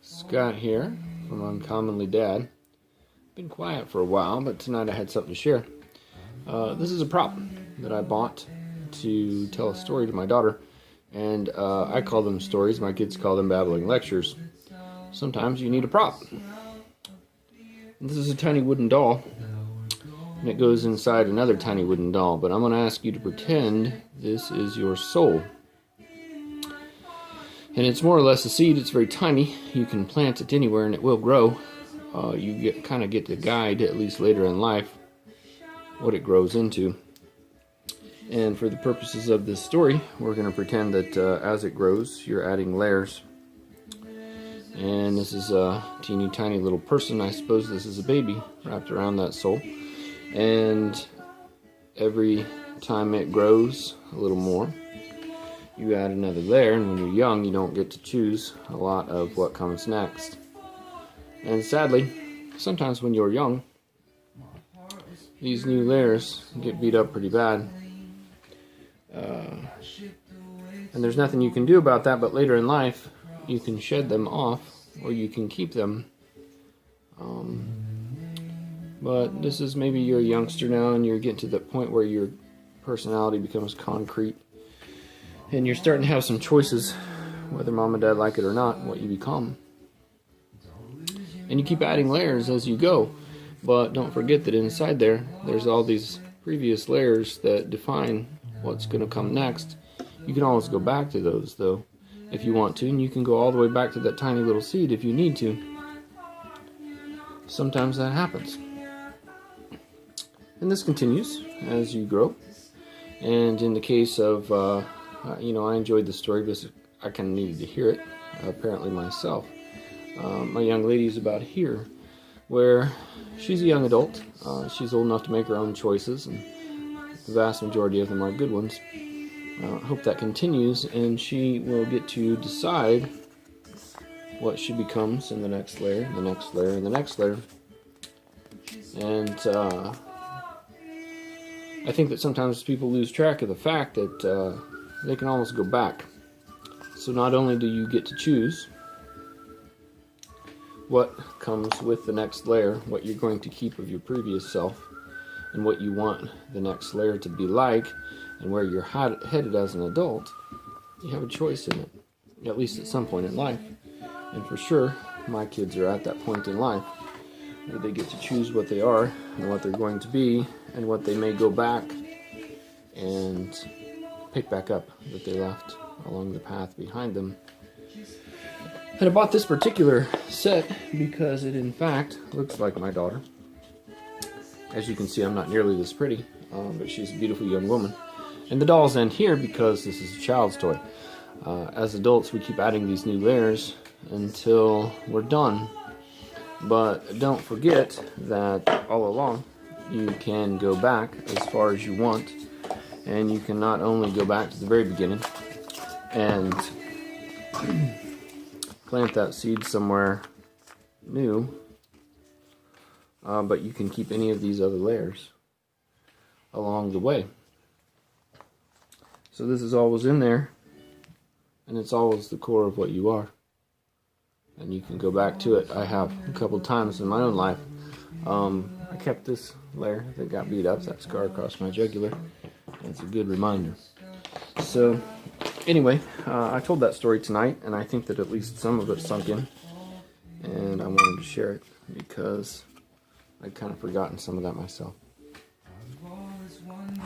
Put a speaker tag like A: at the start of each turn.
A: Scott here from Uncommonly Dad. Been quiet for a while, but tonight I had something to share. This is a prop that I bought to tell a story to my daughter, and I call them stories. My kids call them babbling lectures. Sometimes you need a prop. And this is a tiny wooden doll, and it goes inside another tiny wooden doll, but I'm going to ask you to pretend this is your soul. And it's more or less a seed. It's very tiny. You can plant it anywhere and it will grow. You kind of get to guide, at least later in life, what it grows into. And for the purposes of this story, we're going to pretend that as it grows, you're adding layers. And this is a teeny tiny little person. I suppose this is a baby wrapped around that soul. And every time it grows a little more, you add another layer, and when you're young, you don't get to choose a lot of what comes next. And sadly, sometimes when you're young, these new layers get beat up pretty bad. And there's nothing you can do about that, but later in life, you can shed them off, or you can keep them. But this is maybe you're a youngster now, and you're getting to the point where your personality becomes concrete. And you're starting to have some choices, whether mom and dad like it or not, what you become. And you keep adding layers as you go. But don't forget that inside there's all these previous layers that define what's going to come next. You can always go back to those, though, if you want to. And you can go all the way back to that tiny little seed if you need to. Sometimes that happens. And this continues as you grow. And in the case of... I enjoyed the story because I kind of needed to hear it, apparently myself. My young lady's about here, where she's a young adult. She's old enough to make her own choices, and the vast majority of them are good ones. I hope that continues, and she will get to decide what she becomes in the next layer, the next layer, and the next layer. And I think that sometimes people lose track of the fact that they can almost go back. So not only do you get to choose what comes with the next layer, what you're going to keep of your previous self, and what you want the next layer to be like, and where you're headed as an adult, you have a choice in it, at least at some point in life. And for sure, my kids are at that point in life where they get to choose what they are and what they're going to be, and what they may go back and pick back up that they left along the path behind them. And I bought this particular set because it in fact looks like my daughter. As you can see, I'm not nearly this pretty, but she's a beautiful young woman. And the dolls end here because this is a child's toy. As adults, we keep adding these new layers until we're done. But don't forget that all along you can go back as far as you want. And you can not only go back to the very beginning and plant that seed somewhere new, but you can keep any of these other layers along the way. So this is always in there, and it's always the core of what you are. And you can go back to it. I have a couple times in my own life. I kept this layer that got beat up, that scar across my jugular. It's a good reminder. So, anyway, I told that story tonight, and I think that at least some of it sunk in. And I wanted to share it because I'd kind of forgotten some of that myself.